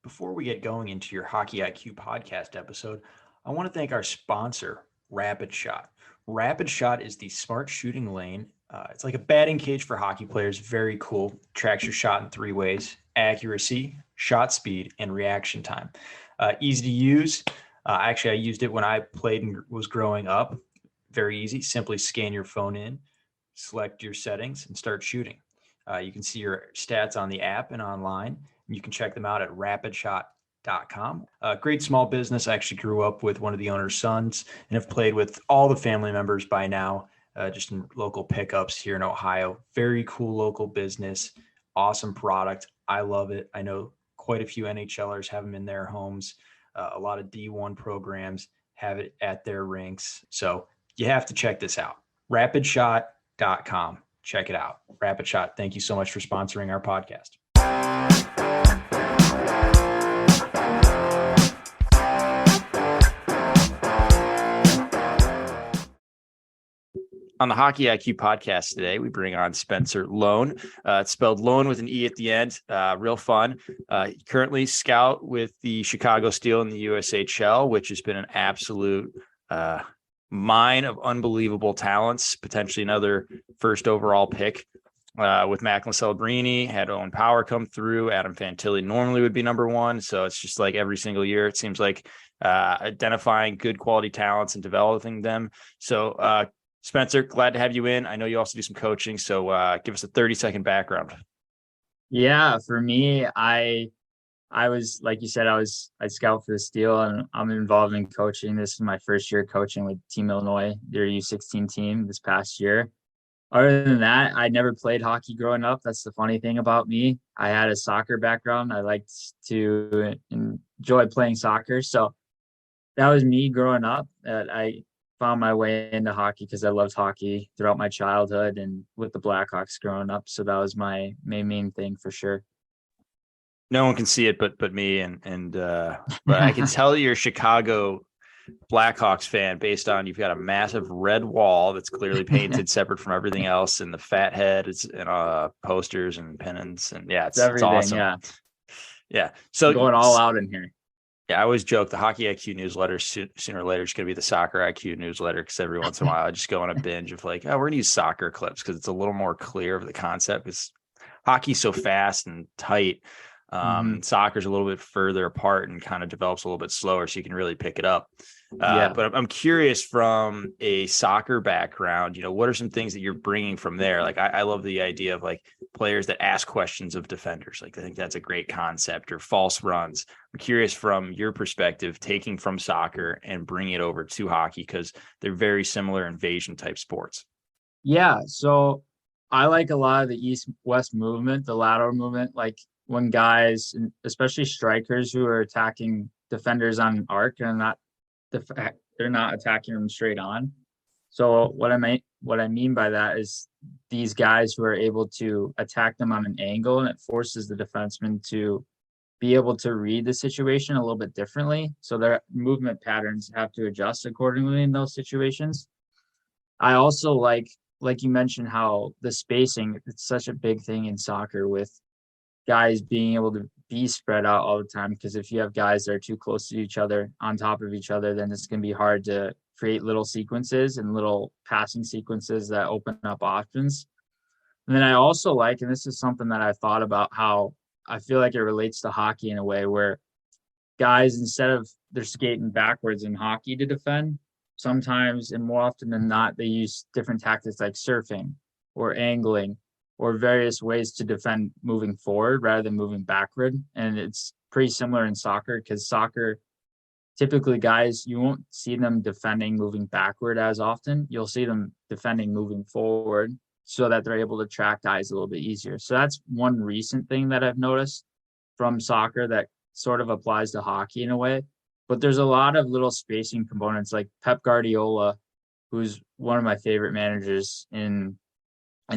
Before we get going into your Hockey IQ podcast episode, I want to thank our sponsor, Rapid Shot. Rapid Shot is the smart shooting lane. It's like a batting cage for hockey players. Very cool. Tracks your shot in three ways: accuracy, shot speed, and reaction time. Easy to use. Actually, I used it when I played and was growing up. Very easy. Simply scan your phone in, select your settings, and start shooting. You can see your stats on the app and online. You can check them out at rapidshot.com. Great small business. I actually grew up with one of the owner's sons and have played with all the family members by now, just in local pickups here in Ohio. Very cool local business. Awesome product. I love it. I know quite a few NHLers have them in their homes. A lot of D1 programs have it at their rinks. So you have to check this out. Rapidshot.com. Check it out. Rapid Shot, thank you so much for sponsoring our podcast. On the Hockey IQ podcast today, we bring on Spencer Loane. It's spelled Loane with an E at the end. Real fun. Currently scout with the Chicago Steel in the USHL, which has been an absolute mine of unbelievable talents. Potentially another first overall pick. With Macklin Celebrini, had Owen Power come through. Adam Fantilli normally would be number one. So it's just like every single year, it seems like identifying good quality talents and developing them. So Spencer, glad to have you in. I know you also do some coaching. So give us a 30-second background. Yeah, for me, I was, like you said, I scout for the Steel, and I'm involved in coaching. This is my first year coaching with Team Illinois, their U16 team this past year. Other than that, I never played hockey growing up. That's the funny thing about me. I had a soccer background. I liked to enjoy playing soccer. So that was me growing up. I found my way into hockey because I loved hockey throughout my childhood and with the Blackhawks growing up. So that was my main thing for sure. No one can see it but me and but I can tell you're a Chicago Blackhawks fan based on you've got a massive red wall that's clearly painted separate from everything else, and the fat head and posters and pennants, and it's awesome. Yeah. So going all out in here. Yeah, I always joke the Hockey IQ newsletter sooner or later is going to be the Soccer IQ newsletter, because every once in a while I just go on a binge of like, we're going to use soccer clips because it's a little more clear of the concept, because hockey's so fast and tight. Soccer's a little bit further apart and kind of develops a little bit slower, so you can really pick it up. But I'm curious, from a soccer background, what are some things that you're bringing from there? Like, I love the idea of like players that ask questions of defenders. Like, I think that's a great concept, or false runs. I'm curious from your perspective, taking from soccer and bringing it over to hockey, because they're very similar invasion type sports. Yeah. So I like a lot of the east-west movement, the lateral movement, like when guys, especially strikers who are attacking defenders on an arc, and they're not attacking them straight on. So what I mean by that is these guys who are able to attack them on an angle, and it forces the defenseman to be able to read the situation a little bit differently. So their movement patterns have to adjust accordingly in those situations. I also like you mentioned, how the spacing, it's such a big thing in soccer, with guys being able to be spread out all the time, because if you have guys that are too close to each other, on top of each other, then it's going to be hard to create little sequences and little passing sequences that open up options. And then I also like, and this is something that I thought about, how I feel like it relates to hockey in a way where guys, instead of they're skating backwards in hockey to defend, sometimes, and more often than not, they use different tactics like surfing or angling or various ways to defend moving forward rather than moving backward. And it's pretty similar in soccer, because soccer, typically guys, you won't see them defending moving backward as often. You'll see them defending moving forward, so that they're able to track guys a little bit easier. So that's one recent thing that I've noticed from soccer that sort of applies to hockey in a way. But there's a lot of little spacing components, like Pep Guardiola, who's one of my favorite managers in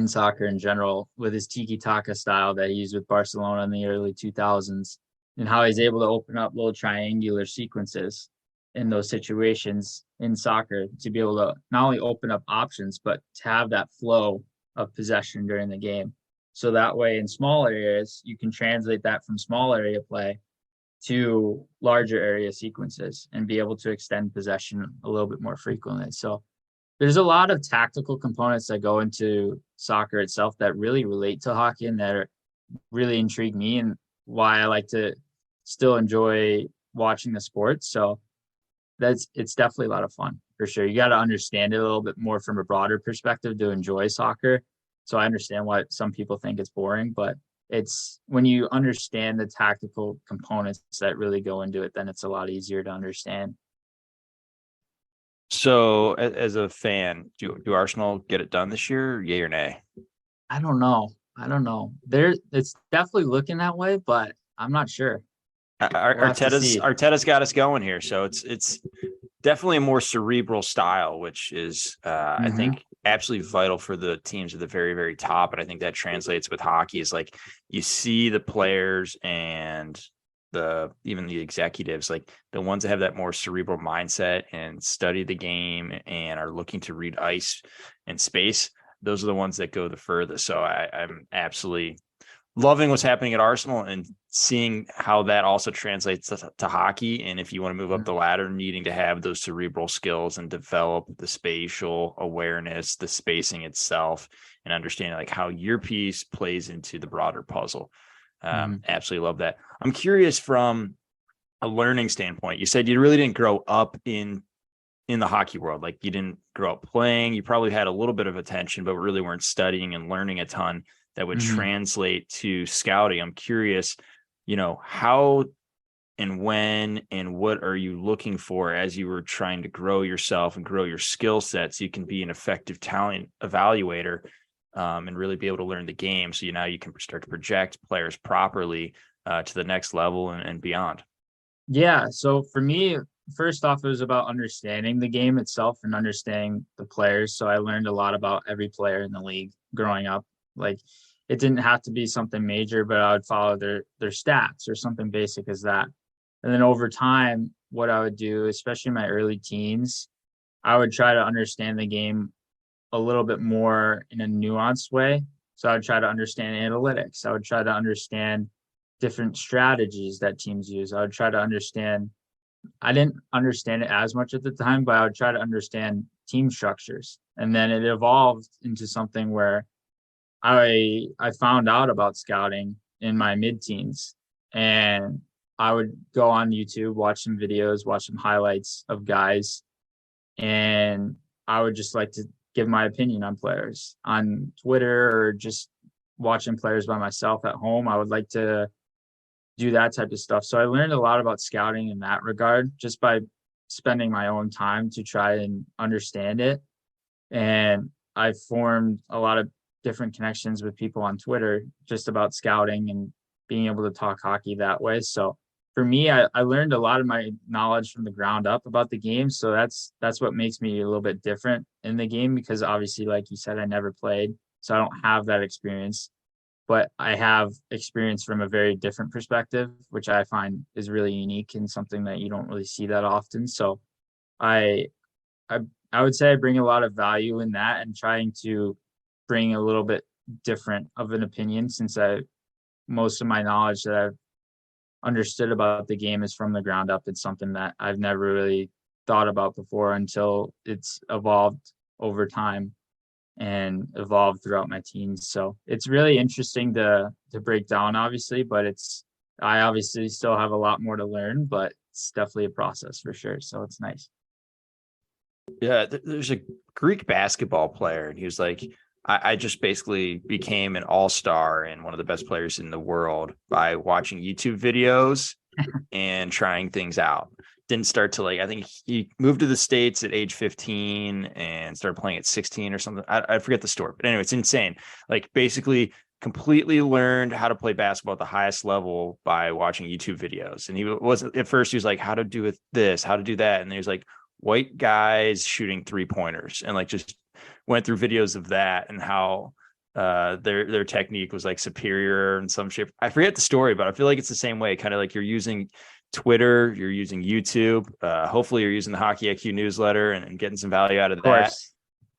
soccer in general, with his tiki-taka style that he used with Barcelona in the early 2000s, and how he's able to open up little triangular sequences in those situations in soccer to be able to not only open up options, but to have that flow of possession during the game. So that way, in small areas, you can translate that from small area play to larger area sequences and be able to extend possession a little bit more frequently. So there's a lot of tactical components that go into soccer itself that really relate to hockey and that really intrigue me and why I like to still enjoy watching the sport. So it's definitely a lot of fun for sure. You got to understand it a little bit more from a broader perspective to enjoy soccer. So I understand why some people think it's boring, but it's when you understand the tactical components that really go into it, then it's a lot easier to understand. So as a fan, do Arsenal get it done this year, yay or nay? I don't know. It's definitely looking that way, but I'm not sure. Arteta's got us going here, so it's definitely a more cerebral style, which is I think absolutely vital for the teams at the very, very top. And I think that translates with hockey is like you see the players and even the executives, like the ones that have that more cerebral mindset and study the game and are looking to read ice and space. Those are the ones that go the furthest. So I'm absolutely loving what's happening at Arsenal and seeing how that also translates to hockey. And if you want to move up the ladder, needing to have those cerebral skills and develop the spatial awareness, the spacing itself, and understanding like how your piece plays into the broader puzzle. Absolutely love that. I'm curious from a learning standpoint. You said you really didn't grow up in the hockey world. Like you didn't grow up playing. You probably had a little bit of attention, but really weren't studying and learning a ton that would translate to scouting. I'm curious, how and when and what are you looking for as you were trying to grow yourself and grow your skill set so you can be an effective talent evaluator and really be able to learn the game. So now you can start to project players properly to the next level and beyond. Yeah. So for me, first off, it was about understanding the game itself and understanding the players. So I learned a lot about every player in the league growing up. Like it didn't have to be something major, but I would follow their stats or something basic as that. And then over time, what I would do, especially in my early teens, I would try to understand the game a little bit more in a nuanced way. So I would try to understand analytics. I would try to understand different strategies that teams use. I would try to understand, I didn't understand it as much at the time, but I would try to understand team structures. And then it evolved into something where I found out about scouting in my mid-teens, and I would go on YouTube, watch some videos, watch some highlights of guys, and I would just like to give my opinion on players on Twitter or just watching players by myself at home. I would like to do that type of stuff. So I learned a lot about scouting in that regard just by spending my own time to try and understand it. And I formed a lot of different connections with people on Twitter just about scouting and being able to talk hockey that way. So for me, I learned a lot of my knowledge from the ground up about the game. So that's what makes me a little bit different in the game, because obviously, like you said, I never played, so I don't have that experience, but I have experience from a very different perspective, which I find is really unique and something that you don't really see that often. So I would say I bring a lot of value in that and trying to bring a little bit different of an opinion, since most of my knowledge that I've understood about the game is from the ground up. It's something that I've never really thought about before until it's evolved over time and evolved throughout my teens. So it's really interesting to break down, obviously, but I obviously still have a lot more to learn, but it's definitely a process for sure. So it's nice. Yeah, there's a Greek basketball player, and he was like, I just basically became an all-star and one of the best players in the world by watching YouTube videos and trying things out. Didn't start to I think he moved to the States at age 15 and started playing at 16 or something. I forget the story, but anyway, it's insane. Like basically completely learned how to play basketball at the highest level by watching YouTube videos. And he wasn't at first, he was like, how to do this, how to do that. And he was like, white guys shooting 3-pointers, and like just went through videos of that and how their technique was like superior in some shape. I forget the story, but I feel like it's the same way. Kind of like you're using Twitter, you're using YouTube. Hopefully you're using the Hockey IQ newsletter and getting some value out of that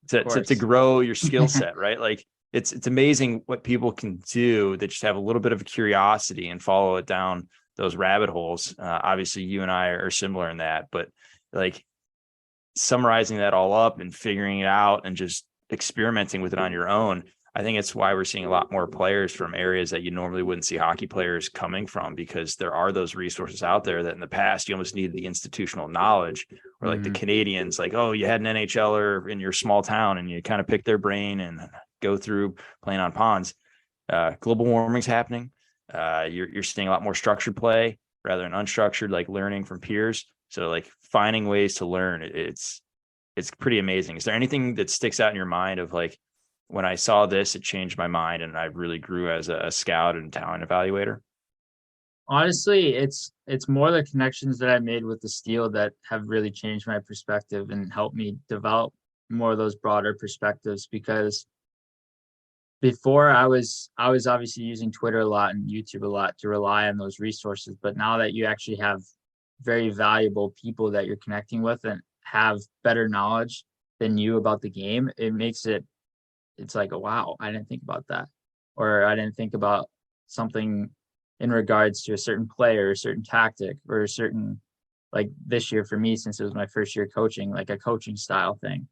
to grow your skill set, right? Like it's amazing what people can do that just have a little bit of a curiosity and follow it down those rabbit holes. Obviously you and I are similar in that, but like summarizing that all up and figuring it out and just experimenting with it on your own. I think it's why we're seeing a lot more players from areas that you normally wouldn't see hockey players coming from, because there are those resources out there that in the past you almost needed the institutional knowledge, or like the Canadians, like, oh, you had an NHLer in your small town and you kind of pick their brain and go through playing on ponds. Global warming's happening. You're seeing a lot more structured play rather than unstructured, like learning from peers. So like finding ways to learn, it's pretty amazing. Is there anything that sticks out in your mind of like, when I saw this, it changed my mind and I really grew as a scout and talent evaluator? Honestly, it's more the connections that I made with the Steel that have really changed my perspective and helped me develop more of those broader perspectives, because before I was obviously using Twitter a lot and YouTube a lot to rely on those resources. But now that you actually have very valuable people that you're connecting with and have better knowledge than you about the game, it makes it's like, oh, wow, I didn't think about that. Or I didn't think about something in regards to a certain player, a certain tactic, or a certain, like this year for me, since it was my first year coaching, like a coaching style thing.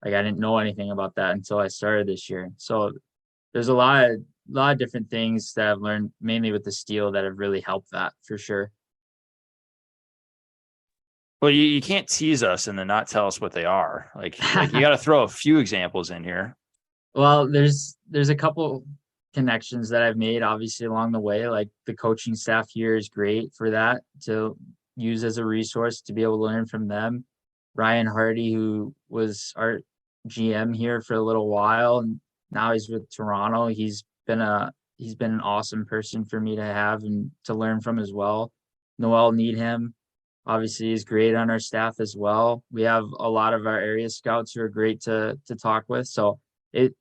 Like I didn't know anything about that until I started this year. So there's a lot of different things that I've learned mainly with the Steel that have really helped that for sure. Well, you can't tease us and then not tell us what they are. Like you got to throw a few examples in here. Well, there's a couple connections that I've made obviously along the way. Like the coaching staff here is great for that, to use as a resource to be able to learn from them. Ryan Hardy, who was our GM here for a little while, and now he's with Toronto. He's been an awesome person for me to have and to learn from as well. Noel Needham, obviously, is great on our staff as well. We have a lot of our area scouts who are great to talk with. So it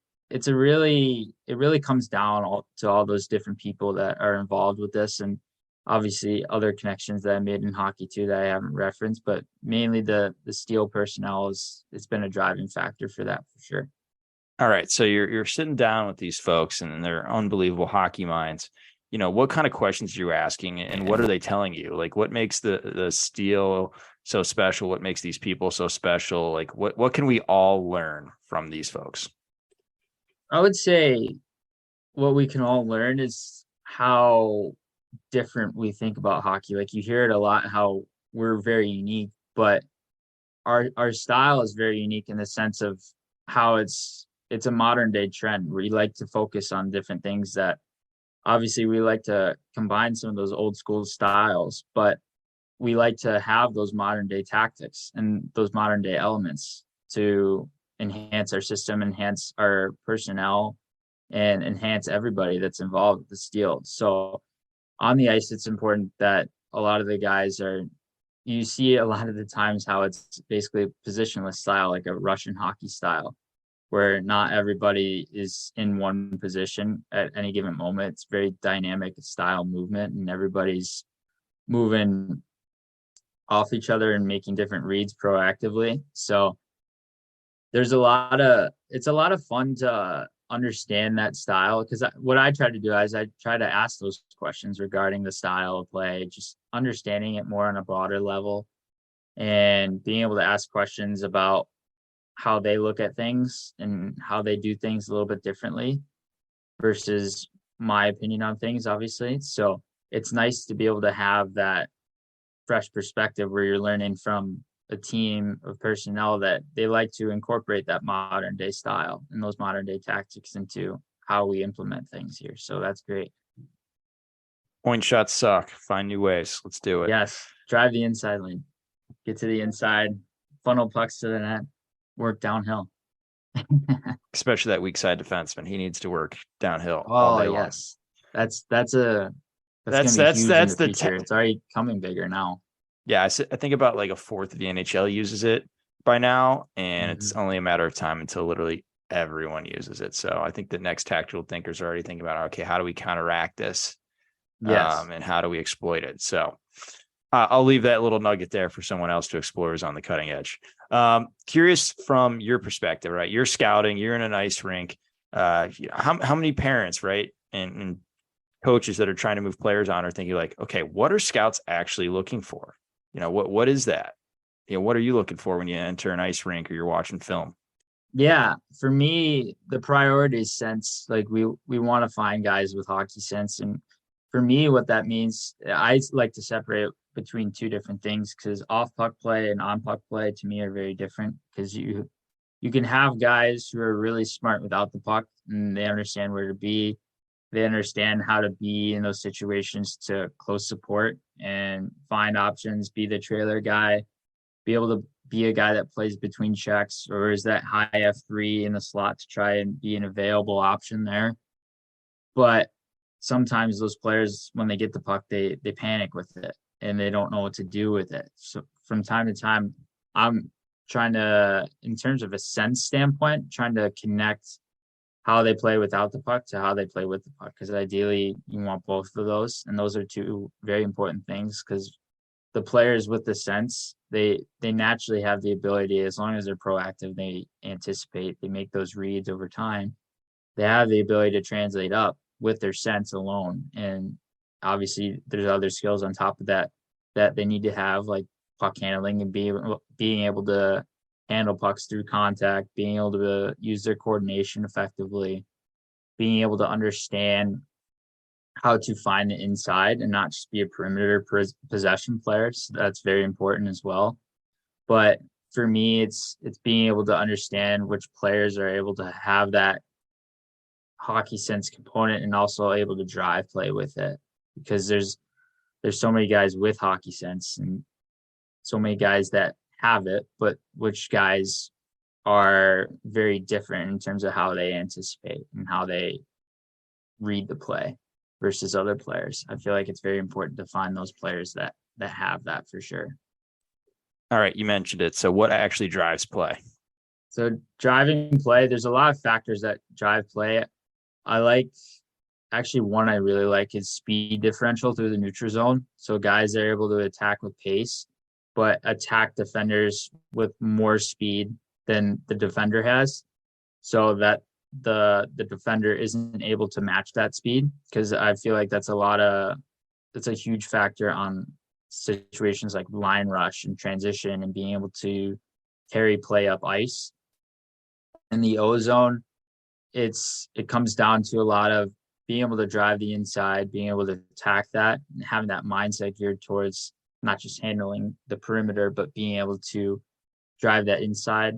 really comes down to all those different people that are involved with this, and obviously other connections that I made in hockey too that I haven't referenced, but mainly the Steel personnel it's been a driving factor for that for sure. All right. So you're sitting down with these folks and they're unbelievable hockey minds. You know, what kind of questions are you asking and what are they telling you? Like what makes the Steel so special? What makes these people so special? Like what can we all learn from these folks? I would say what we can all learn is how different we think about hockey. Like you hear it a lot, how we're very unique, but our style is very unique in the sense of how it's a modern day trend. We like to focus on different things that obviously we like to combine some of those old school styles, but we like to have those modern day tactics and those modern day elements to enhance our system, enhance our personnel, and enhance everybody that's involved with the Steel. So on the ice, it's important that a lot of the guys you see a lot of the times how it's basically a positionless style, like a Russian hockey style, where not everybody is in one position at any given moment. It's very dynamic style movement and everybody's moving off each other and making different reads proactively. So it's a lot of fun to understand that style, because what I try to do is I try to ask those questions regarding the style of play, just understanding it more on a broader level and being able to ask questions about how they look at things and how they do things a little bit differently versus my opinion on things, obviously. So it's nice to be able to have that fresh perspective where you're learning from a team of personnel that they like to incorporate that modern day style and those modern day tactics into how we implement things here. So that's great. Point shots suck. Find new ways. Let's do it. Yes. Drive the inside lane. Get to the inside. Funnel pucks to the net. Work downhill. Especially that weak side defenseman. He needs to work downhill. Oh yes. That's the future. It's already coming bigger now. Yeah, I think about like a fourth of the NHL uses it by now, and it's only a matter of time until literally everyone uses it. So I think the next tactical thinkers are already thinking about, okay, how do we counteract this? Yes. And how do we exploit it? So I'll leave that little nugget there for someone else to explore who's on the cutting edge. Curious from your perspective, right? You're scouting, you're in an ice rink. How many parents, right? And coaches that are trying to move players on are thinking like, okay, what are scouts actually looking for? What is that? What are you looking for when you enter an ice rink or you're watching film? Yeah, for me, the priority is sense. Like we want to find guys with hockey sense, and for me, what that means, I like to separate between two different things because off puck play and on puck play to me are very different. Because you can have guys who are really smart without the puck and they understand where to be, they understand how to be in those situations to close support and find options, be the trailer guy, be able to be a guy that plays between checks or is that high F3 in the slot to try and be an available option there. But sometimes those players, when they get the puck, they panic with it and they don't know what to do with it. So from time to time, I'm trying to, in terms of a sense standpoint, trying to connect how they play without the puck to how they play with the puck. Because ideally, you want both of those. And those are two very important things because the players with the sense, they naturally have the ability, as long as they're proactive, they anticipate, they make those reads over time. They have the ability to translate up with their sense alone. And obviously there's other skills on top of that that they need to have, like puck handling and being able to handle pucks through contact, being able to use their coordination effectively, being able to understand how to find the inside and not just be a perimeter possession player. So that's very important as well. But for me, it's being able to understand which players are able to have that hockey sense component and also able to drive play with it, because there's so many guys with hockey sense and so many guys that have it, but which guys are very different in terms of how they anticipate and how they read the play versus other players. I feel like it's very important to find those players that have that for sure. All right, you mentioned it. So what actually drives play? So driving play, there's a lot of factors that drive play. One I really like is speed differential through the neutral zone. So guys are able to attack with pace, but attack defenders with more speed than the defender has, so that the defender isn't able to match that speed. Because I feel like that's a huge factor on situations like line rush and transition and being able to carry play up ice. In the O zone, it comes down to a lot of being able to drive the inside, being able to attack that, and having that mindset geared towards not just handling the perimeter, but being able to drive that inside.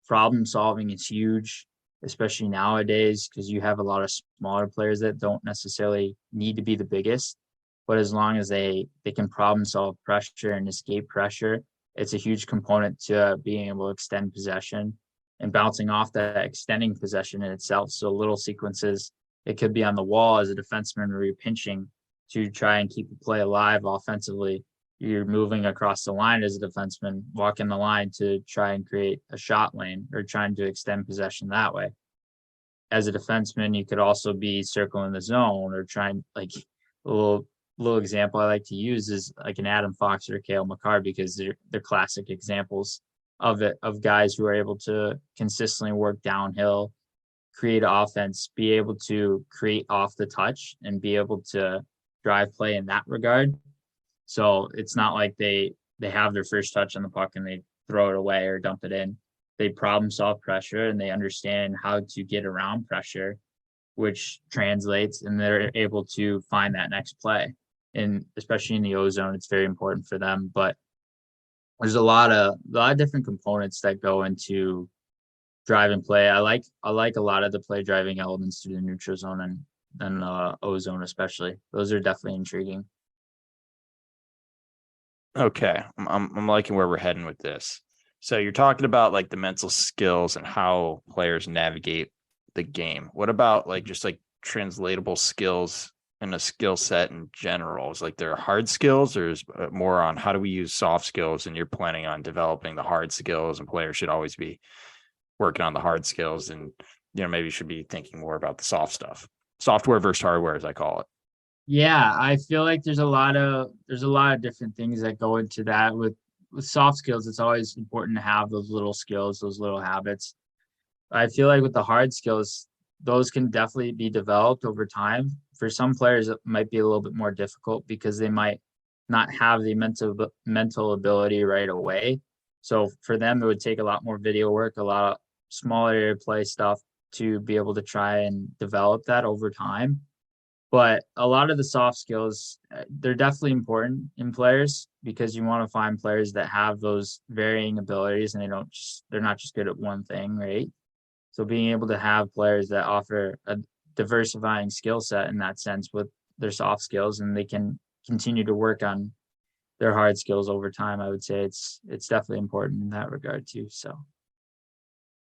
Problem solving is huge, especially nowadays, because you have a lot of smaller players that don't necessarily need to be the biggest, but as long as they can problem solve pressure and escape pressure, it's a huge component to being able to extend possession and bouncing off that extending possession in itself. So little sequences, it could be on the wall as a defenseman where you're pinching to try and keep the play alive offensively. You're moving across the line as a defenseman, walking the line to try and create a shot lane or trying to extend possession that way. As a defenseman, you could also be circling the zone or trying, like a little example I like to use is like an Adam Fox or Cale Makar, because they're classic examples of it, of guys who are able to consistently work downhill, create offense, be able to create off the touch and be able to drive play in that regard. So it's not like they have their first touch on the puck and they throw it away or dump it in. They problem solve pressure and they understand how to get around pressure, which translates, and they're able to find that next play. And especially in the O zone, it's very important for them. But there's a lot of different components that go into driving play. I like a lot of the play driving elements through the neutral zone and O zone especially. Those are definitely intriguing. Okay, I'm liking where we're heading with this. So you're talking about like the mental skills and how players navigate the game. What about like just like translatable skills and a skill set in general? Is like there are hard skills, or is more on how do we use soft skills? And you're planning on developing the hard skills, and players should always be working on the hard skills, and maybe you should be thinking more about the soft stuff, software versus hardware, as I call it. Yeah, I feel like there's a lot of different things that go into that. With soft skills, it's always important to have those little skills, those little habits. I feel like with the hard skills, those can definitely be developed over time for some players, it might be a little bit more difficult because they might not have the mental ability right away. So for them, it would take a lot more video work, a lot of smaller area play stuff to be able to try and develop that over time. But a lot of the soft skills, they're definitely important in players because you want to find players that have those varying abilities and they're not just good at one thing, right? So being able to have players that offer a diversifying skill set in that sense with their soft skills, and they can continue to work on their hard skills over time, I would say it's definitely important in that regard too. So.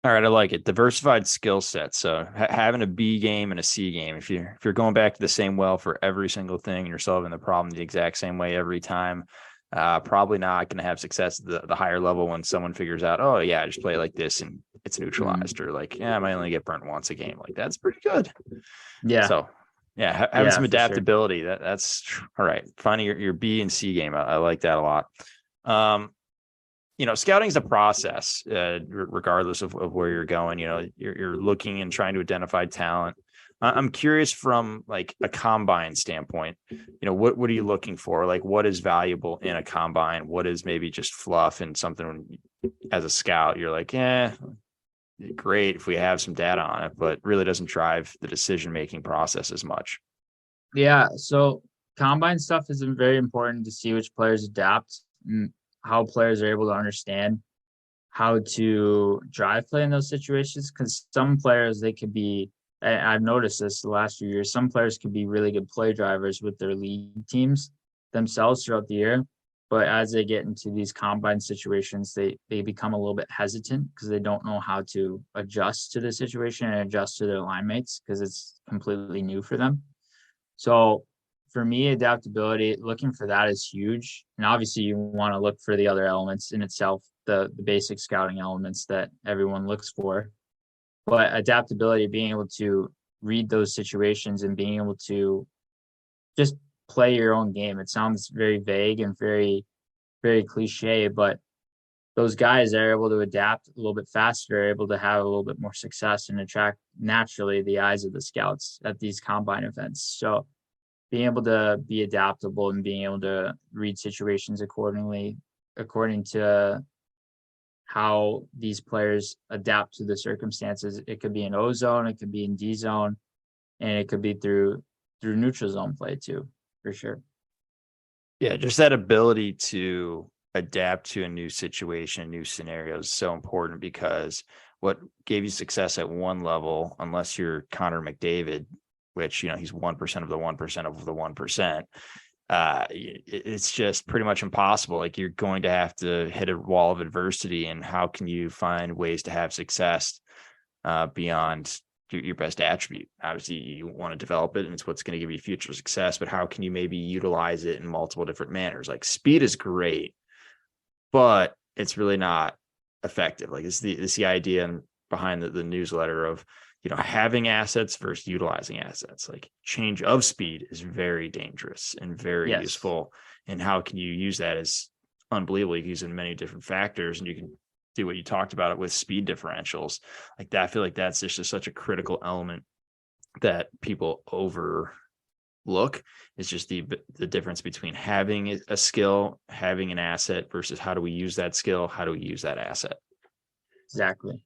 All right, I like it. Diversified skill set. So having a B game and a C game. If you're going back to the same well for every single thing and you're solving the problem the exact same way every time, probably not going to have success at the higher level when someone figures out, oh yeah, I just play like this and it's neutralized, or like, yeah, I might only get burnt once a game. Like that's pretty good. Yeah. So yeah, having some adaptability. Sure. That's all right. Finding your B and C game. I like that a lot. Scouting is a process, regardless of where you're going. You're looking and trying to identify talent. I'm curious from like a combine standpoint, what are you looking for? Like what is valuable in a combine? What is maybe just fluff and something as a scout, you're like, great if we have some data on it, but really doesn't drive the decision-making process as much. Yeah. So combine stuff is very important to see which players adapt and how players are able to understand how to drive play in those situations. Because some players, they could be, I've noticed this the last few years, some players could be really good play drivers with their lead teams themselves throughout the year. But as they get into these combine situations, they become a little bit hesitant because they don't know how to adjust to the situation and adjust to their line mates because it's completely new for them. So for me, adaptability, looking for that is huge. And obviously you want to look for the other elements in itself, the basic scouting elements that everyone looks for. But adaptability, being able to read those situations and being able to just play your own game. It sounds very vague and very, very cliche, but those guys that are able to adapt a little bit faster, are able to have a little bit more success and attract naturally the eyes of the scouts at these combine events. So being able to be adaptable and being able to read situations according to how these players adapt to the circumstances. It could be in O zone, it could be in D zone, and it could be through neutral zone play too, for sure. Yeah, just that ability to adapt to a new situation, new scenarios is so important because what gave you success at one level, unless you're Connor McDavid, which, he's 1% of the 1% of the 1%. It's just pretty much impossible. Like you're going to have to hit a wall of adversity, and how can you find ways to have success beyond your best attribute? Obviously you want to develop it and it's what's going to give you future success, but how can you maybe utilize it in multiple different manners? Like speed is great, but it's really not effective. Like it's the idea behind the newsletter of, having assets versus utilizing assets. Like change of speed is very dangerous and very useful. And how can you use that as unbelievable? You can use it in many different factors, and you can do what you talked about it with speed differentials like that. I feel like that's just such a critical element that people overlook. Is just the difference between having a skill, having an asset versus how do we use that skill? How do we use that asset? Exactly.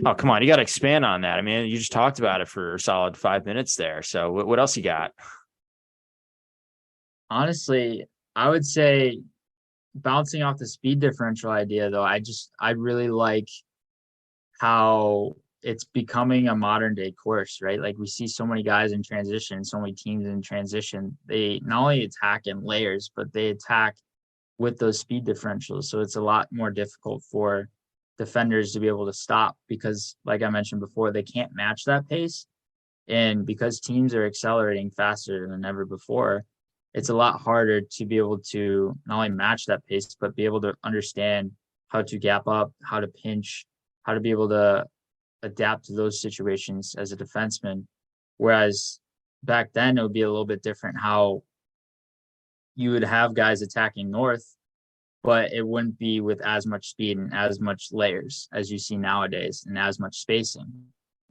Oh, come on. You got to expand on that. I mean, you just talked about it for a solid 5 minutes there. So what else you got? Honestly, I would say bouncing off the speed differential idea, though, I really like how it's becoming a modern day course, right? Like we see so many guys in transition, so many teams in transition. They not only attack in layers, but they attack with those speed differentials. So it's a lot more difficult for defenders to be able to stop because, like I mentioned before, they can't match that pace. And because teams are accelerating faster than ever before, it's a lot harder to be able to not only match that pace, but be able to understand how to gap up, how to pinch, how to be able to adapt to those situations as a defenseman. Whereas back then, it would be a little bit different how you would have guys attacking north, but it wouldn't be with as much speed and as much layers as you see nowadays and as much spacing.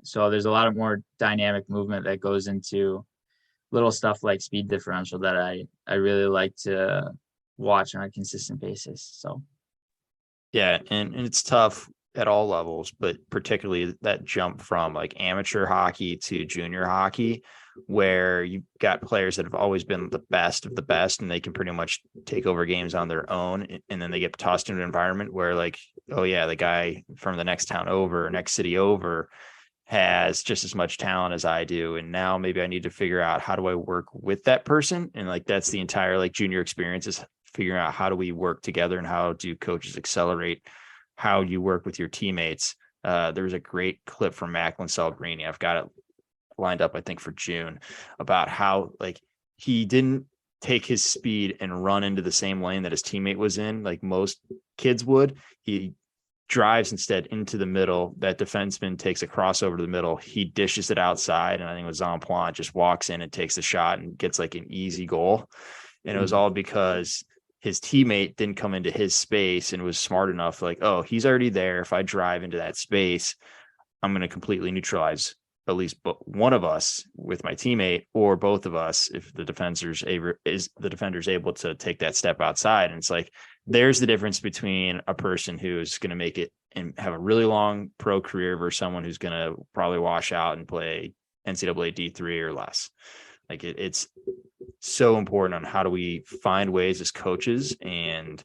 So there's a lot of more dynamic movement that goes into little stuff like speed differential that I really like to watch on a consistent basis. So Yeah, and it's tough at all levels, but particularly that jump from like amateur hockey to junior hockey, where you've got players that have always been the best of the best and they can pretty much take over games on their own. And then they get tossed into an environment where, like, oh yeah, the guy from the next town over, next city over has just as much talent as I do. And now maybe I need to figure out, how do I work with that person? And like, that's the entire like junior experience, is figuring out how do we work together and how do coaches accelerate how you work with your teammates. There's a great clip from Macklin Celebrini. I've got it lined up, I think, for June, about how like he didn't take his speed and run into the same lane that his teammate was in, like most kids would. He drives instead into the middle. That defenseman takes a crossover to the middle. He dishes it outside, and I think it was Zamplon just walks in and takes the shot and gets like an easy goal. And it was all because his teammate didn't come into his space and was smart enough, like, oh, he's already there. If I drive into that space, I'm going to completely neutralize at least one of us with my teammate, or both of us if the defender's able to take that step outside. And it's like, there's the difference between a person who's going to make it and have a really long pro career versus someone who's going to probably wash out and play NCAA D3 or less. Like it's so important on how do we find ways as coaches and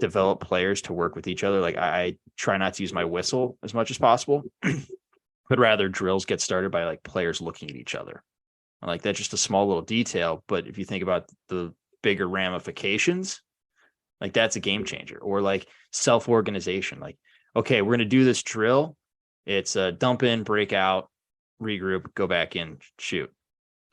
develop players to work with each other. Like I try not to use my whistle as much as possible, but rather drills get started by like players looking at each other. And like that's just a small little detail, but if you think about the bigger ramifications, like that's a game changer. Or like self-organization, like, okay, we're going to do this drill. It's a dump in, break out, regroup, go back in, shoot.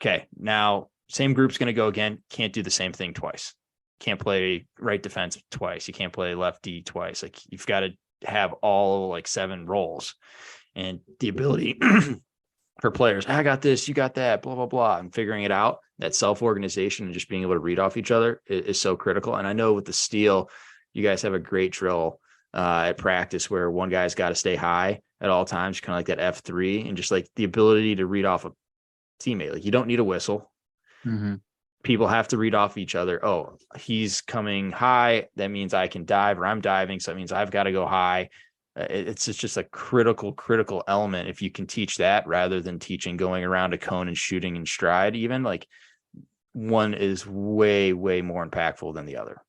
Okay, now same group's going to go again. Can't do the same thing twice. Can't play right defense twice. You can't play left D twice. Like you've got to have all like 7 roles, and the ability for players, I got this, you got that, blah, blah, blah, and figuring it out. That self-organization and just being able to read off each other is so critical. And I know with the steel, you guys have a great drill at practice where one guy's got to stay high at all times, kind of like that F3, and just like the ability to read off a teammate. Like you don't need a whistle. mm-hmm. People have to read off each other. Oh, he's coming high. That means I can dive, or I'm diving. So that means I've got to go high. It's just a critical element. If you can teach that rather than teaching going around a cone and shooting in stride, even, like, one is way more impactful than the other.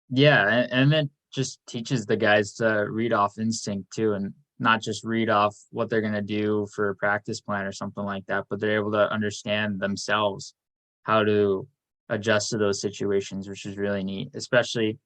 Yeah, and it just teaches the guys to read off instinct too, and not just read off what they're going to do for a practice plan or something like that, but they're able to understand themselves how to adjust to those situations, which is really neat, especially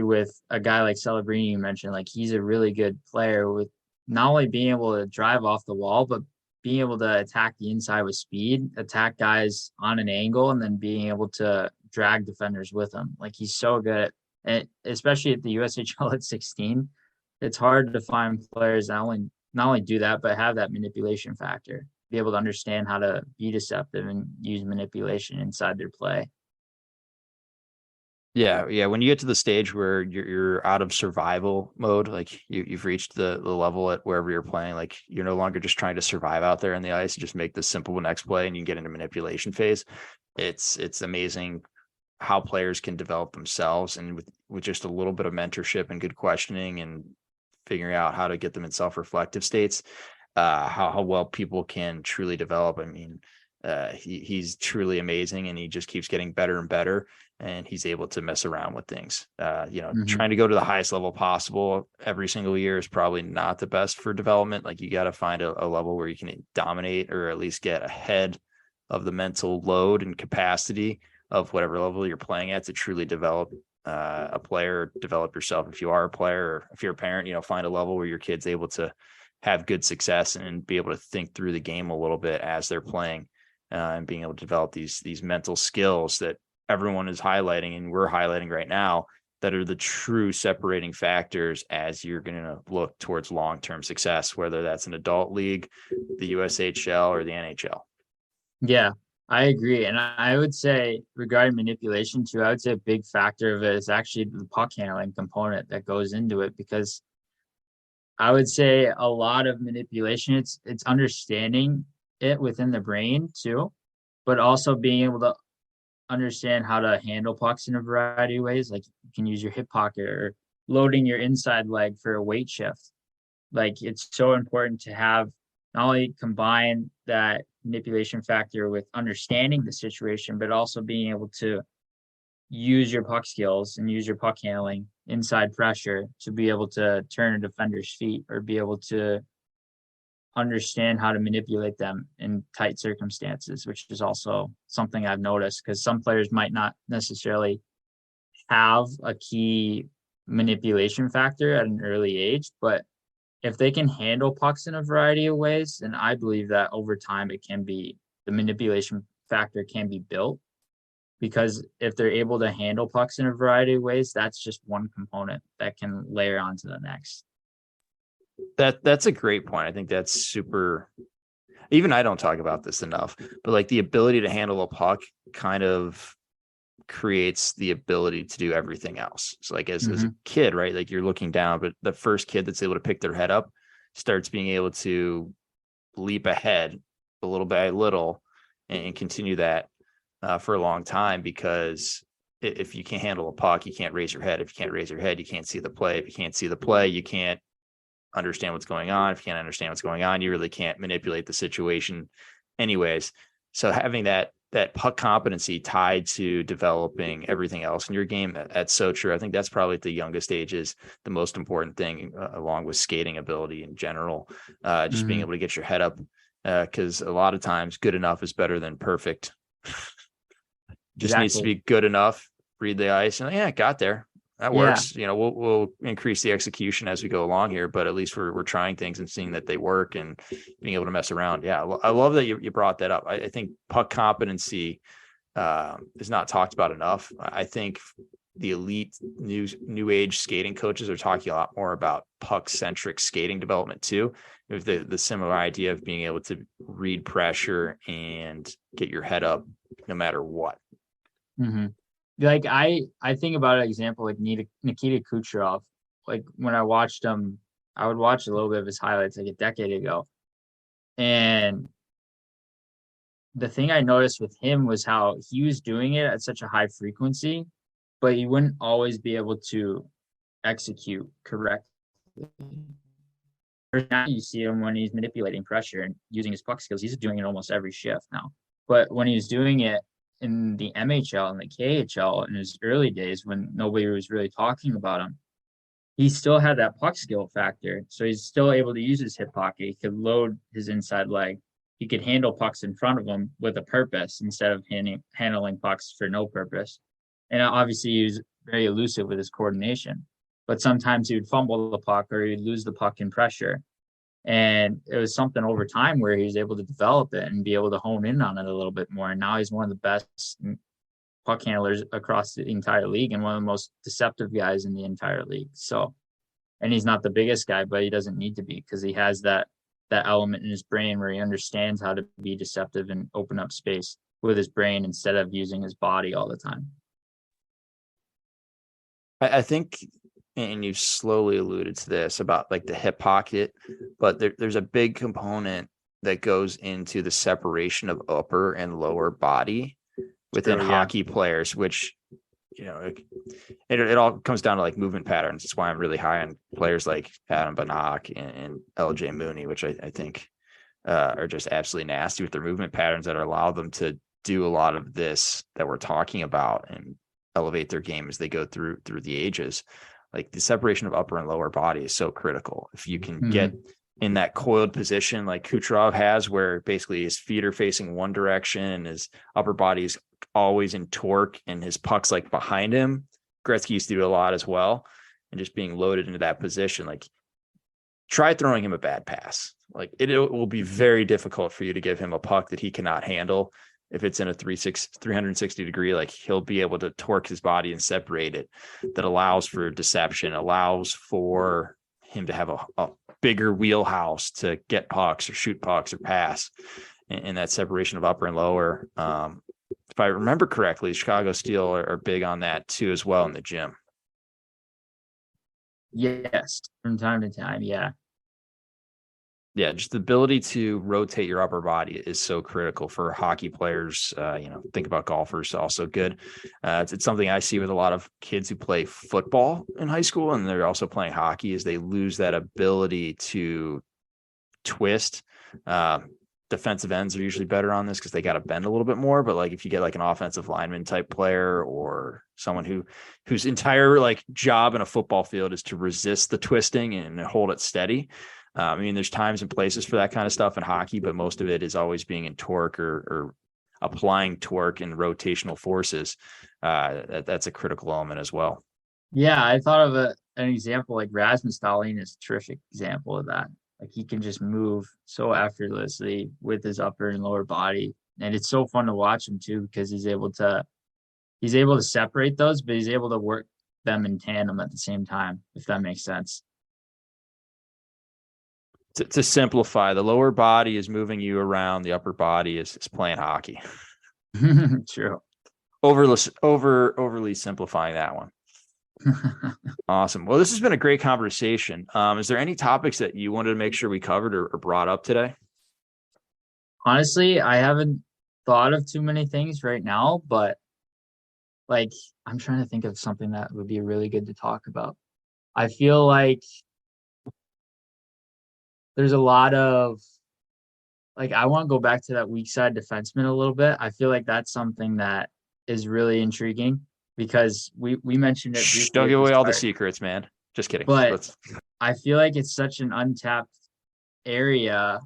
with a guy like Celebrini you mentioned. Like he's a really good player with not only being able to drive off the wall, but being able to attack the inside with speed, attack guys on an angle, and then being able to drag defenders with him. Like he's so good at, and especially at the USHL at 16, it's hard to find players that not only do that, but have that manipulation factor, be able to understand how to be deceptive and use manipulation inside their play. Yeah. When you get to the stage where you're out of survival mode, like you've reached the level at wherever you're playing, like you're no longer just trying to survive out there in the ice, just make the simple next play, and you can get into manipulation phase. It's amazing how players can develop themselves, and with just a little bit of mentorship and good questioning and figuring out how to get them in self-reflective states, how well people can truly develop. I mean, he's truly amazing, and he just keeps getting better and better, and he's able to mess around with things. Trying to go to the highest level possible every single year is probably not the best for development. Like you got to find a level where you can dominate, or at least get ahead of the mental load and capacity of whatever level you're playing at, to truly develop a player, develop yourself. If you are a player, or if you're a parent, find a level where your kid's able to have good success and be able to think through the game a little bit as they're playing, and being able to develop these mental skills that everyone is highlighting, and we're highlighting right now, that are the true separating factors as you're going to look towards long-term success, whether that's an adult league, the USHL, or the NHL. Yeah, I agree. And I would say, regarding manipulation too, I would say a big factor of it is actually the puck handling component that goes into it, because I would say a lot of manipulation. It's understanding it within the brain too, but also being able to understand how to handle pucks in a variety of ways. Like you can use your hip pocket or loading your inside leg for a weight shift. Like it's so important to have not only combine that manipulation factor with understanding the situation, but also being able to use your puck skills and use your puck handling inside pressure to be able to turn a defender's feet or be able to understand how to manipulate them in tight circumstances, which is also something I've noticed because some players might not necessarily have a key manipulation factor at an early age, but if they can handle pucks in a variety of ways, then I believe that over time the manipulation factor can be built, because if they're able to handle pucks in a variety of ways, that's just one component that can layer onto the next. That's a great point. I think that's super. Even I don't talk about this enough, but like the ability to handle a puck kind of creates the ability to do everything else. So like as a kid, right? Like you're looking down, but the first kid that's able to pick their head up starts being able to leap ahead a little by little and continue that for a long time, because if you can't handle a puck, you can't raise your head. If you can't raise your head, you can't see the play. If you can't see the play, you can't understand what's going on. If you can't understand what's going on, you really can't manipulate the situation anyways. So having that puck competency tied to developing everything else in your game, that's so true. I think that's probably at the youngest ages, the most important thing, along with skating ability in general, just being able to get your head up, because a lot of times good enough is better than perfect. Just needs to be good enough, read the ice, and it got there. That works. You know, we'll increase the execution as we go along here, but at least we're trying things and seeing that they work and being able to mess around. Yeah, I love that you brought that up. I think puck competency is not talked about enough. I think the elite new age skating coaches are talking a lot more about puck centric skating development too, with the similar idea of being able to read pressure and get your head up no matter what. Like I think about an example like Nikita Kucherov. Like when I watched him, I would watch a little bit of his highlights like a decade ago. And the thing I noticed with him was how he was doing it at such a high frequency, but he wouldn't always be able to execute correctly. Now you see him when he's manipulating pressure and using his puck skills. He's doing it almost every shift now. But when he was doing it in the MHL and the KHL in his early days when nobody was really talking about him, he still had that puck skill factor. So he's still able to use his hip pocket. He could load his inside leg. He could handle pucks in front of him with a purpose instead of handling pucks for no purpose. And obviously he was very elusive with his coordination, but sometimes he would fumble the puck or he'd lose the puck in pressure. And it was something over time where he was able to develop it and be able to hone in on it a little bit more. And now he's one of the best puck handlers across the entire league and one of the most deceptive guys in the entire league. So, and he's not the biggest guy, but he doesn't need to be, because he has that element in his brain where he understands how to be deceptive and open up space with his brain instead of using his body all the time. I think, and you slowly alluded to this about like the hip pocket, but there's a big component that goes into the separation of upper and lower body within hockey players, which, you know, it all comes down to like movement patterns. That's why I'm really high on players like Adam Banach and LJ Mooney, which I think are just absolutely nasty with their movement patterns that allow them to do a lot of this that we're talking about and elevate their game as they go through the ages. Like the separation of upper and lower body is so critical. If you can get in that coiled position like Kucherov has, where basically his feet are facing one direction and his upper body is always in torque and his puck's like behind him. Gretzky used to do a lot as well. And just being loaded into that position, like try throwing him a bad pass. Like it will be very difficult for you to give him a puck that he cannot handle. If it's in a 360 degree, like he'll be able to torque his body and separate it. That allows for deception, allows for him to have a bigger wheelhouse to get pucks or shoot pucks or pass. And that separation of upper and lower. If I remember correctly, Chicago Steel are big on that too as well in the gym. Yes, from time to time, yeah. Yeah, just the ability to rotate your upper body is so critical for hockey players. Think about golfers, also good. It's something I see with a lot of kids who play football in high school, and they're also playing hockey, is they lose that ability to twist. Defensive ends are usually better on this because they got to bend a little bit more. But like if you get like an offensive lineman type player or someone whose entire like job in a football field is to resist the twisting and hold it steady. There's times and places for that kind of stuff in hockey, but most of it is always being in torque or applying torque and rotational forces. That's a critical element as well. Yeah, I thought of an example like Rasmus Dahlin is a terrific example of that. Like he can just move so effortlessly with his upper and lower body. And it's so fun to watch him too, because he's able to separate those, but he's able to work them in tandem at the same time, if that makes sense. To simplify, the lower body is moving you around, the upper body is playing hockey. True. Overly simplifying that one. Awesome. Well, this has been a great conversation. Is there any topics that you wanted to make sure we covered or brought up today? Honestly, I haven't thought of too many things right now, but like I'm trying to think of something that would be really good to talk about. I feel like there's a lot of like I want to go back to that weak side defenseman a little bit. I feel like that's something that is really intriguing because we mentioned it. Shh, don't give away all the secrets, man. Just kidding. But I feel like it's such an untapped area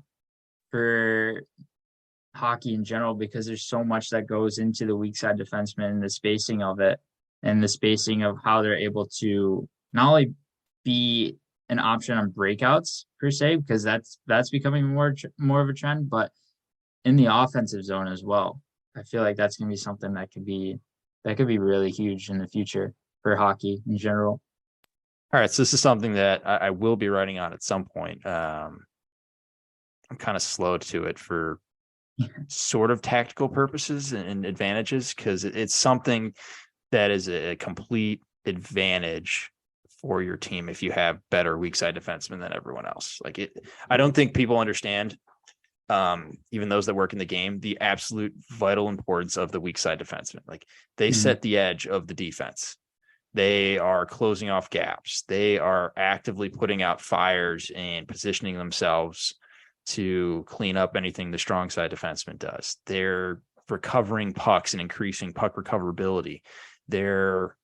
for hockey in general because there's so much that goes into the weak side defenseman and the spacing of it and the spacing of how they're able to not only be an option on breakouts per se, because that's becoming more of a trend, but in the offensive zone as well. I feel like that's going to be something that could be really huge in the future for hockey in general. All right. So this is something that I will be writing on at some point. I'm kind of slow to it for sort of tactical purposes and advantages, because it's something that is a complete advantage for your team if you have better weak side defensemen than everyone else. I don't think people understand, even those that work in the game, the absolute vital importance of the weak side defenseman. Like they set the edge of the defense. They are closing off gaps. They are actively putting out fires and positioning themselves to clean up anything the strong side defenseman does. They're recovering pucks and increasing puck recoverability. They're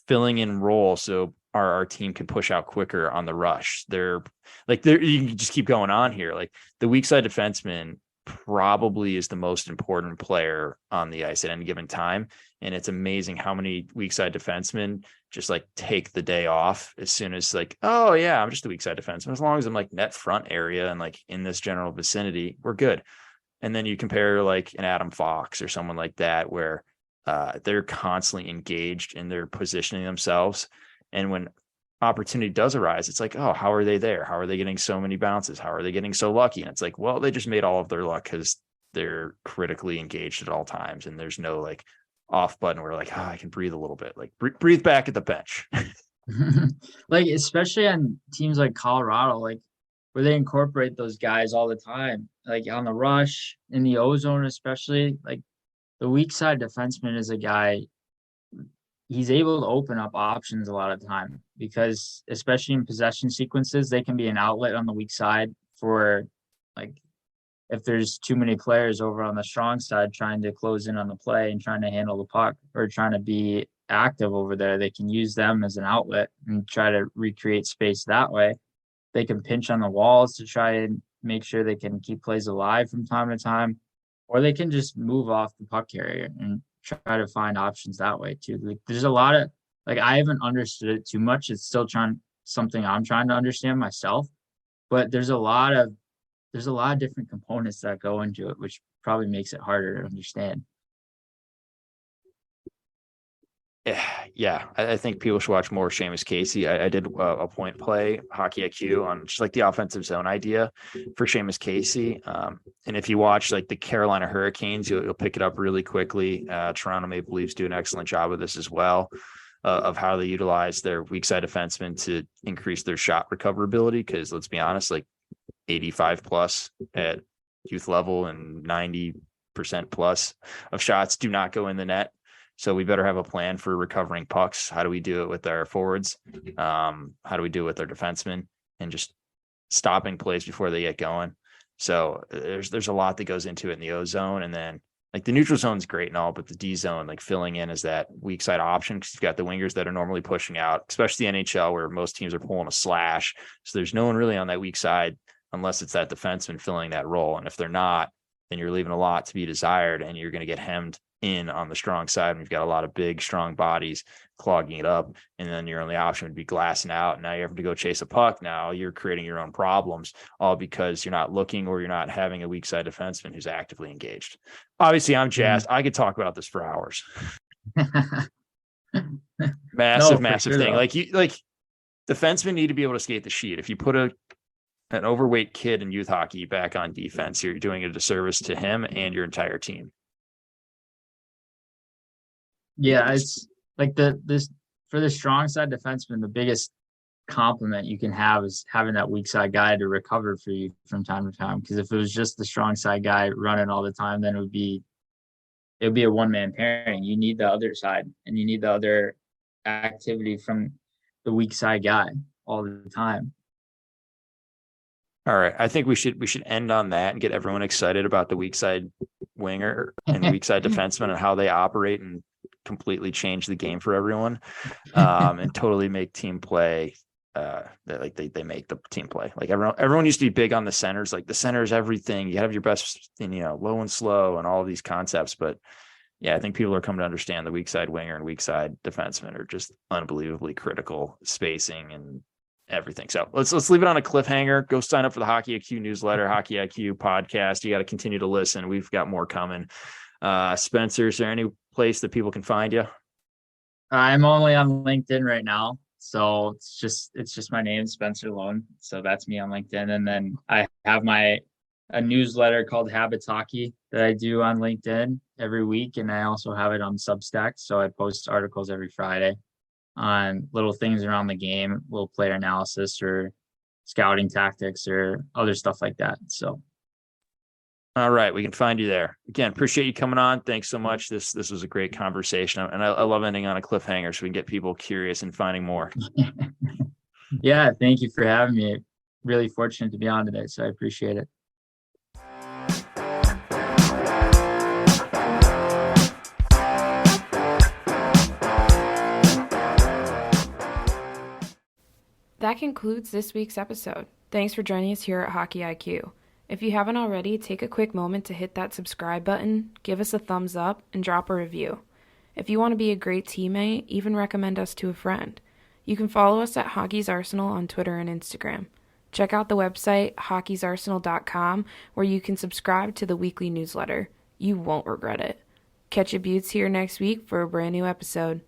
filling in roles so our team can push out quicker on the rush. You can just keep going on here. Like the weak side defenseman probably is the most important player on the ice at any given time. And it's amazing how many weak side defensemen just like take the day off as soon as like, oh yeah, I'm just a weak side defenseman. As long as I'm like net front area and like in this general vicinity, we're good. And then you compare like an Adam Fox or someone like that, where they're constantly engaged in their positioning themselves. And when opportunity does arise, it's like, oh, how are they there? How are they getting so many bounces? How are they getting so lucky? And it's like, well, they just made all of their luck because they're critically engaged at all times. And there's no like off button where like, I can breathe a little bit, like breathe back at the bench. Like, especially on teams like Colorado, like where they incorporate those guys all the time, like on the rush, in the ozone, especially like the weak side defenseman is a guy, he's able to open up options a lot of the time because especially in possession sequences, they can be an outlet on the weak side for like if there's too many players over on the strong side trying to close in on the play and trying to handle the puck or trying to be active over there, they can use them as an outlet and try to recreate space that way. They can pinch on the walls to try and make sure they can keep plays alive from time to time, or they can just move off the puck carrier and try to find options that way too. Like, there's a lot of like I haven't understood it too much. It's still something I'm trying to understand myself, but there's a lot of different components that go into it, which probably makes it harder to understand. Yeah, I think people should watch more Seamus Casey. I did a point play hockey IQ on just like the offensive zone idea for Seamus Casey. And if you watch like the Carolina Hurricanes, you'll pick it up really quickly. Toronto Maple Leafs do an excellent job of this as well, of how they utilize their weak side defensemen to increase their shot recoverability. Because let's be honest, like 85 plus at youth level, and 90% plus of shots do not go in the net. So we better have a plan for recovering pucks. How do we do it with our forwards? How do we do it with our defensemen, and just stopping plays before they get going? So there's a lot that goes into it in the O zone. And then like the neutral zone is great and all, but the D zone, like filling in as that weak side option, because you've got the wingers that are normally pushing out, especially the NHL where most teams are pulling a slash. So there's no one really on that weak side unless it's that defenseman filling that role. And if they're not, then you're leaving a lot to be desired, and you're going to get hemmed in on the strong side. And we've got a lot of big, strong bodies clogging it up. And then your only option would be glassing out. Now you have to go chase a puck. Now you're creating your own problems, all because you're not looking, or you're not having a weak side defenseman who's actively engaged. Obviously, I'm jazzed. I could talk about this for hours. Massive sure, thing. though. Like defensemen need to be able to skate the sheet. If you put an overweight kid in youth hockey back on defense, you're doing a disservice to him and your entire team. Yeah, it's like this for the strong side defenseman, the biggest compliment you can have is having that weak side guy to recover for you from time to time. Because if it was just the strong side guy running all the time, then it would be a one-man pairing. You need the other side, and you need the other activity from the weak side guy all the time. All right. I think we should end on that and get everyone excited about the weak side winger and weak side defenseman and how they operate, and completely change the game for everyone, and totally make team play. They make the team play. Like everyone used to be big on the centers. Like the center is everything. You have your best, low and slow and all of these concepts. But yeah, I think people are coming to understand the weak side winger and weak side defenseman are just unbelievably critical, spacing and everything. So let's leave it on a cliffhanger. Go sign up for the Hockey IQ newsletter, Hockey IQ podcast. You got to continue to listen. We've got more coming. Spencer, is there any place that people can find you? I'm only on LinkedIn right now, so it's just my name, Spencer Loane. So that's me on LinkedIn, and then I have a newsletter called Habits Hockey that I do on LinkedIn every week, and I also have it on Substack. So I post articles every Friday on little things around the game, little player analysis or scouting tactics or other stuff like that. So. All right, we can find you there. Again, appreciate you coming on. Thanks so much. This was a great conversation, and I love ending on a cliffhanger so we can get people curious and finding more. Yeah, thank you for having me. Really fortunate to be on today, so I appreciate it. That concludes this week's episode. Thanks for joining us here at Hockey IQ. If you haven't already, take a quick moment to hit that subscribe button, give us a thumbs up, and drop a review. If you want to be a great teammate, even recommend us to a friend. You can follow us at Hockey's Arsenal on Twitter and Instagram. Check out the website, hockeysarsenal.com, where you can subscribe to the weekly newsletter. You won't regret it. Catch you beauts here next week for a brand new episode.